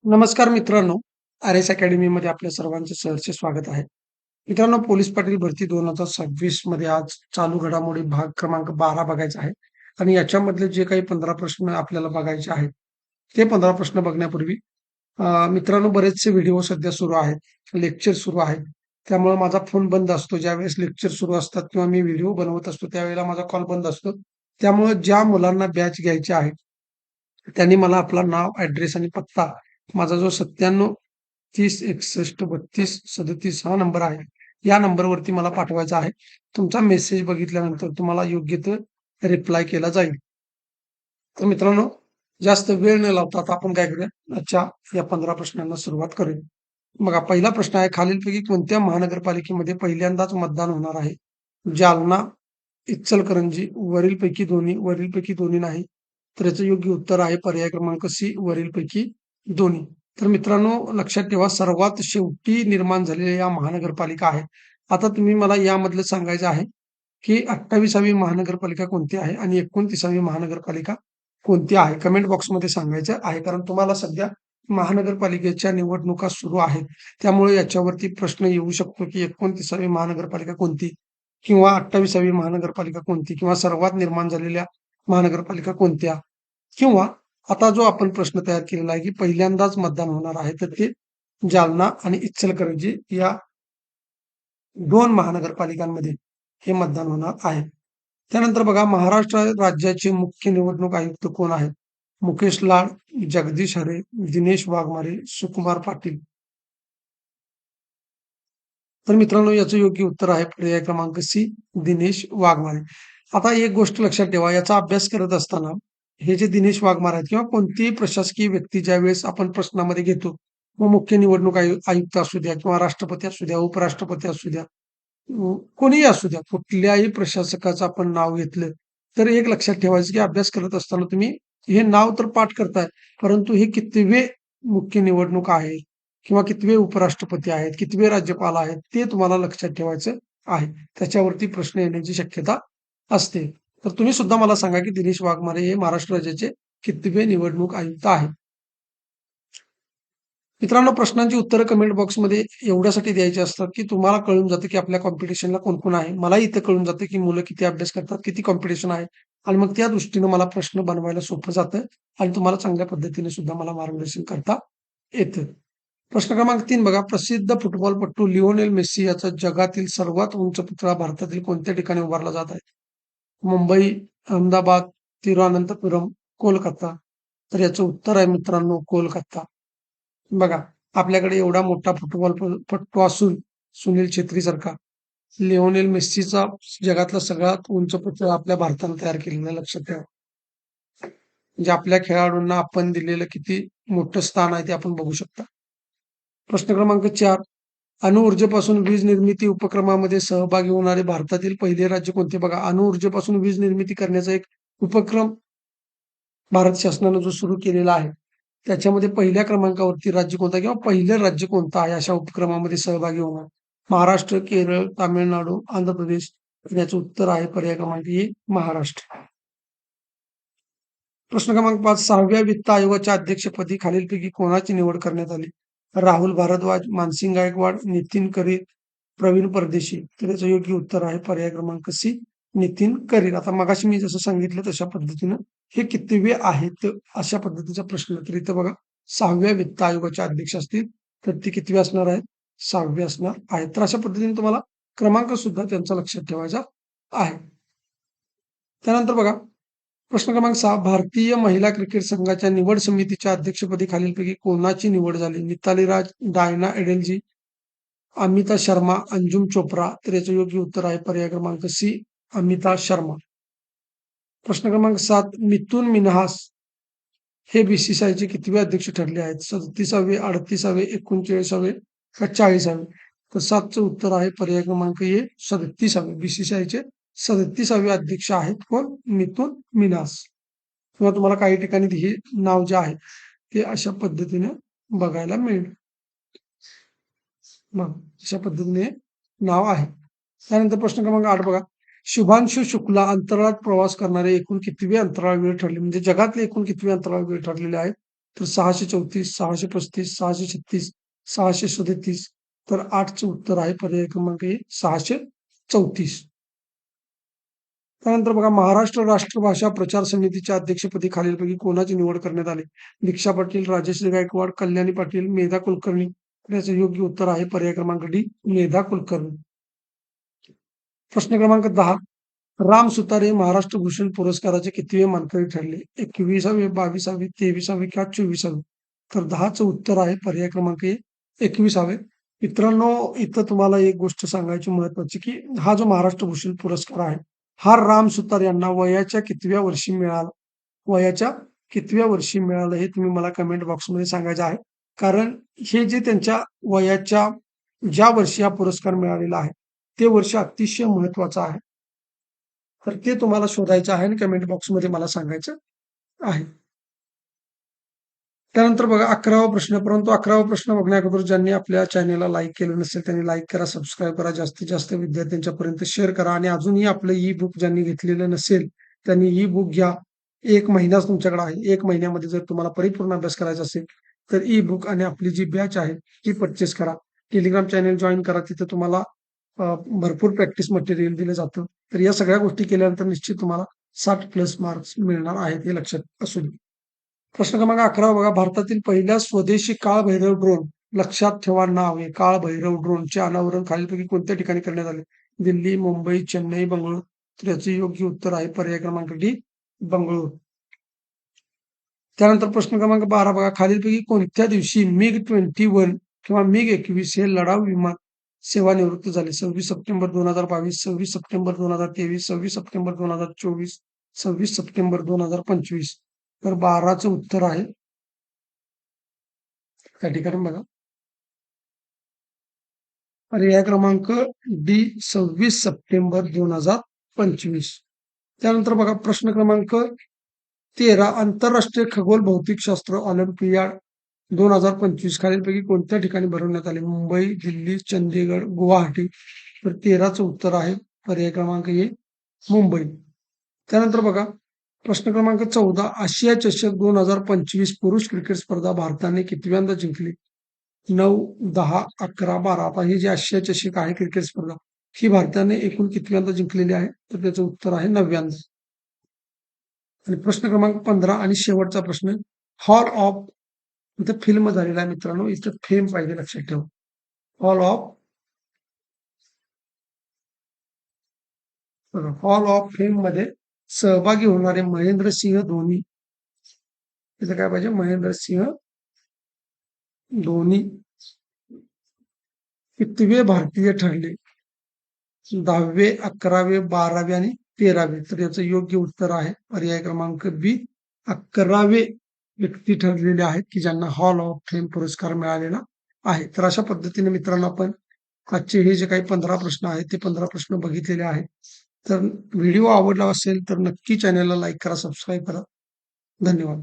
नमस्कार मित्रांनो, आर-एस अकॅडमीमध्ये आपल्या सर्वांचे सहर्ष स्वागत आहे. मित्रांनो, पोलीस पाटील भरती 2026 मध्ये आज चालू घडामोडी भाग क्रमांक 12 बघायचा आहे आणि याच्यामधले जे काही 15 प्रश्न आपल्याला बघायचे आहेत, ते 15 प्रश्न बघण्यापूर्वी मित्रांनो बरेचसे व्हिडिओ सध्या सुरू आहेत, लेक्चर सुरू आहेत. त्यामुळे माझा फोन बंद असतो. ज्यावेळेस लेक्चर सुरू असतात किंवा मी व्हिडिओ बनवत असतो, त्यावेळेला माझा कॉल बंद असतो. त्यामुळे ज्या मुलांना बॅच घ्यायची आहे, त्यांनी मला आपलं नाव, ॲड्रेस आणि पत्ता माझा जो 97 30 61 32 37 हा नंबर आहे. या नंबरवरती मला पाठवायचा आहे. तुमचा मेसेज बघितल्यानंतर तुम्हाला योग्य तो रिप्लाय केला जाईल. तर मित्रांनो, जास्त वेळ न लावता आता आपण काय करूया, आजच्या या 15 प्रश्नांना सुरुवात करूया. बघा, पहिला प्रश्न आहे, खालीलपैकी कोणत्या महानगरपालिकेमध्ये पहिल्यांदाच मतदान होणार आहे? जालना, इचलकरंजी, वरीलपैकी दोन्ही नाही. तर याचं योग्य उत्तर आहे पर्याय क्रमांक सी, वरीलपैकी दोन्ही. तर मित्रांनो, लक्षात ठेवा, सर्वात शेवटी निर्माण झालेल्या या महानगरपालिका आहेत. आता तुम्ही मला यामधलं सांगायचं आहे, की 28वी महानगरपालिका कोणती आहे आणि 29वी महानगरपालिका कोणती आहे? कमेंट बॉक्समध्ये सांगायचं आहे. कारण तुम्हाला सध्या महानगरपालिकेच्या निवडणुका सुरू आहेत. त्यामुळे याच्यावरती प्रश्न येऊ शकतो, की 29वी महानगरपालिका कोणती? किंवा 28वी महानगरपालिका कोणती? किंवा सर्वात निर्माण झालेल्या महानगरपालिका कोणत्या? किंवा आता जो आपण प्रश्न तयार केलेला आहे, की पहिल्यांदाच मतदान होणार आहे, तर ते जालना आणि इचलकरंजी या 2 महानगरपालिकांमध्ये हे मतदान होणार आहे. त्यानंतर बघा, महाराष्ट्र राज्याचे मुख्य निवडणूक आयुक्त कोण आहेत? मुकेश लाड, जगदीश हरे, दिनेश वाघमारे, सुकुमार पाटील. तर मित्रांनो, याचं योग्य उत्तर आहे पर्याय क्रमांक सी, दिनेश वाघमारे. आता एक गोष्ट लक्षात ठेवा, याचा अभ्यास करत असताना हे जे दिनेश वाघमारे आहेत किंवा कोणतीही प्रशासकीय व्यक्ती ज्यावेळेस आपण प्रश्नामध्ये घेतो, मग मुख्य निवडणूक आयुक्त असू द्या किंवा राष्ट्रपती असू द्या, उपराष्ट्रपती असू द्या, कोणीही असू द्या, कुठल्याही प्रशासकाचं आपण नाव घेतलं, तर एक लक्षात ठेवायचं, की अभ्यास करत असताना तुम्ही हे नाव तर पाठ करताय, परंतु हे कितवे मुख्य निवडणूक आहे किंवा कितवे उपराष्ट्रपती आहेत, कितवे राज्यपाल आहेत, ते तुम्हाला लक्षात ठेवायचं आहे. त्याच्यावरती प्रश्न येण्याची शक्यता असते. तर तुम्ही सुद्धा मला सांगा, की दिनेश वाघमारे हे महाराष्ट्र राज्याचे कितवे निवडणूक आयुक्त आहेत? मित्रांनो, प्रश्नांची उत्तरं कमेंट बॉक्समध्ये एवढ्यासाठी द्यायची असतात, की तुम्हाला कळून जातं, की आपल्या कॉम्पिटिशनला कोण-कोण आहे. मलाही इथं कळून जातं, की मुलं किती अभ्यास करतात, किती कॉम्पिटिशन आहे आणि मग त्या दृष्टीनं मला प्रश्न बनवायला सोपं जातं आणि तुम्हाला चांगल्या पद्धतीने सुद्धा मला मार्गदर्शन करता येतं. प्रश्न क्रमांक 3 बघा, प्रसिद्ध फुटबॉलपटू लिओनेल मेस्सी याचा जगातील सर्वात उंच पुतळा भारतातील कोणत्या ठिकाणी उभारला जात आहे? मुंबई, अहमदाबाद, तिरुअनंतपुरम, कोलकाता. तर याचं उत्तर आहे मित्रांनो कोलकाता. बघा, आपल्याकडे एवढा मोठा फुटबॉलपटू असून सुनील छेत्रीसारखा, लिओनेल मेस्सीचा जगातला सगळ्यात उंच पुतळा आपल्या भारतानं तयार केलेला आहे, लक्षात ठेवा. म्हणजे आपल्या खेळाडूंना आपण दिलेलं किती मोठं स्थान आहे ते आपण बघू शकता. प्रश्न क्रमांक 4, अणुऊर्जेपासून वीज निर्मिती उपक्रमामध्ये सहभागी होणारे भारतातील पहिले राज्य कोणते? बघा, अणुऊर्जेपासून वीज निर्मिती करण्याचा एक उपक्रम भारत शासनानं जो सुरू केलेला आहे, त्याच्यामध्ये पहिल्या क्रमांकावरती राज्य कोणतं किंवा पहिलं राज्य कोणतं आहे अशा उपक्रमामध्ये सहभागी होणार? महाराष्ट्र, केरळ, तामिळनाडू, आंध्र प्रदेश. तर याचं उत्तर आहे पर्याय क्रमांक ए, महाराष्ट्र. प्रश्न क्रमांक 5, 6व्या वित्त आयोगाच्या अध्यक्षपदी खालीलपैकी कोणाची निवड करण्यात आली? राहुल भारद्वाज, मानसिंग गायकवाड, नितीन करीर, प्रवीण परदेशी. तर याचं योग्य उत्तर आहे पर्याय क्रमांक सी, नितीन करीर. आता मगाशी मी जसं सांगितलं तशा पद्धतीनं हे कितवे आहेत अशा पद्धतीचा प्रश्न. तर इथं बघा, 6व्या वित्त आयोगाचे अध्यक्ष असतील तर ते कितवे असणार आहेत? 6वे असणार आहेत. तर अशा पद्धतीने तुम्हाला क्रमांक सुद्धा त्यांचा लक्षात ठेवायचा आहे. त्यानंतर बघा, प्रश्न क्रमांक 6, भारतीय महिला क्रिकेट संघाच्या निवड समितीच्या अध्यक्षपदी खालीलपैकी कोणाची निवड झाली? मिताली राज, डायना एडेलजी, अमिता शर्मा, अंजुम चोप्रा. तर याचं योग्य उत्तर आहे पर्याय क्रमांक सी, अमिता शर्मा. प्रश्न क्रमांक 7, मिथुन मिन्हास हे बीसीसीआयचे कितवे अध्यक्ष ठरले आहेत? 37वे, 38वे, 39वे का 40वे? तर 7चं उत्तर आहे पर्याय क्रमांक ए, 37वे. बीसीसीआयचे 37वे अध्यक्ष आहेत कोण? मिथुन मिन्हास. किंवा तुम्हाला काही ठिकाणी हे नाव जे आहे ते अशा पद्धतीने बघायला मिळेल. मग अशा पद्धतीने नाव आहे. त्यानंतर प्रश्न क्रमांक 8 बघा, शुभांशु शुक्ला अंतराळात प्रवास करणारे एकूण कितवे अंतराळ वेळ ठरले? म्हणजे जगातले एकूण कितवे अंतराळ वेळ ठरलेले आहेत? तर 634, 635, 636, 637. तर 8चं उत्तर आहे पर्याय क्रमांक ए 634. त्यानंतर बघा महाराष्ट्र राष्ट्रभाषा प्रचार समितीच्या अध्यक्षपदी खालीलपैकी कोणाची निवड करण्यात आली? दीक्षा पाटील, राजश्री गायकवाड, कल्याणी पाटील, मेधा कुलकर्णी. याचं योग्य उत्तर आहे पर्याय क्रमांक डी मेधा कुलकर्णी. प्रश्न क्रमांक 10. राम सुतार हे महाराष्ट्र भूषण पुरस्काराचे कितवे मानकरी ठरले? 21वे, 22वे, 23वे किंवा 24वे? तर 10चं उत्तर आहे पर्याय क्रमांक ए 21वे. मित्रांनो, इथं तुम्हाला एक गोष्ट सांगायची महत्वाची, की हा जो महाराष्ट्र भूषण पुरस्कार आहे, हा राम सुतार यांना वयाच्या कितव्या वर्षी मिळाला? वयाच्या कितव्या वर्षी मिळालं हे तुम्ही मला कमेंट बॉक्समध्ये सांगायचं आहे. कारण हे जे त्यांच्या वयाच्या ज्या वर्षी हा पुरस्कार मिळालेला आहे, ते वर्ष अतिशय महत्वाचं आहे. तर ते तुम्हाला शोधायचं आहे आणि कमेंट बॉक्समध्ये मला सांगायचं आहे. त्यानंतर बघा 11वा प्रश्न. परंतु 11वा प्रश्न बघण्याअगोदर ज्यांनी आपल्या चॅनेलला लाईक केलं नसेल त्यांनी लाईक करा, सबस्क्राईब करा, जास्तीत जास्त विद्यार्थ्यांच्यापर्यंत शेअर करा आणि अजूनही आपलं ई बुक ज्यांनी घेतलेलं नसेल त्यांनी ई बुक घ्या. 1 महिनाच तुमच्याकडे आहे. 1 महिन्यामध्ये जर तुम्हाला परिपूर्ण अभ्यास करायचा असेल तर ई बुक आणि आपली जी बॅच आहे ती परचेस करा. टेलिग्राम चॅनल जॉइन करा. तिथे तुम्हाला भरपूर प्रॅक्टिस मटेरियल दिलं जातं. तर या सगळ्या गोष्टी केल्यानंतर निश्चित तुम्हाला 60+ मार्क्स मिळणार आहेत हे लक्षात असू दे. प्रश्न क्रमांक 11 बघा. भारतातील पहिल्या स्वदेशी काळभैरव ड्रोन लक्षात ठेवा नाव आहे. काळभैरव ड्रोनचे अनावरण खालीलपैकी कोणत्या ठिकाणी करण्यात आले? दिल्ली, मुंबई, चेन्नई, बंगळुरू. तर याचे योग्य उत्तर आहे पर्याय क्रमांक डी बंगळुरू. त्यानंतर प्रश्न क्रमांक 12 बघा. खालीलपैकी कोणत्या दिवशी MiG-21 किंवा MiG-21 हे लढाऊ विमान सेवानिवृत्त झाले? 26 सप्टेंबर 2022, 26 सप्टेंबर 2023, 26 सप्टेंबर 2024, 26 सप्टेंबर 2025. तर 12चं उत्तर आहे त्या ठिकाणी बघा पर्याय क्रमांक डी 26 सप्टेंबर 2025. त्यानंतर बघा प्रश्न क्रमांक 13. आंतरराष्ट्रीय खगोल भौतिकशास्त्र ऑलिम्पियाड 2025 खालीलपैकी कोणत्या ठिकाणी भरवण्यात आले? मुंबई, दिल्ली, चंदीगड, गुवाहाटी. तर 13चं उत्तर आहे पर्याय क्रमांक ए मुंबई. त्यानंतर बघा प्रश्न क्रमांक 14. आशिया चषक 2025 पुरुष क्रिकेट स्पर्धा भारताने कितव्यांदा जिंकली? 9, 10, 11, 12. आता ही जी आशिया चषक आहे क्रिकेट स्पर्धा ही भारताने एकूण कितव्यांदा जिंकलेली आहे? तर त्याचं उत्तर आहे 9व्यांदा. आणि प्रश्न क्रमांक 15 आणि शेवटचा प्रश्न. हॉल ऑफ इथं फिल्म झालेला आहे मित्रांनो, इथं फेम पाहिजे लक्षात ठेवा. हॉल ऑफ फेम मध्ये सहभागी होणारे महेंद्रसिंह धोनी. इथं काय पाहिजे? महेंद्रसिंह धोनी कितवे भारतीय ठरले? 10वे, 11वे, 12वे आणि 13वे. तर याचं योग्य उत्तर आहे पर्याय क्रमांक बी 11वे व्यक्ती ठरलेले आहेत की ज्यांना हॉल ऑफ फेम पुरस्कार मिळालेला आहे. तर अशा पद्धतीने मित्रांनो आपण आजचे हे जे काही 15 प्रश्न आहेत ते 15 प्रश्न बघितलेले आहेत. तर व्हिडिओ आवडला असेल तर नक्की चॅनलला लाईक करा, सबस्क्राईब करा. धन्यवाद.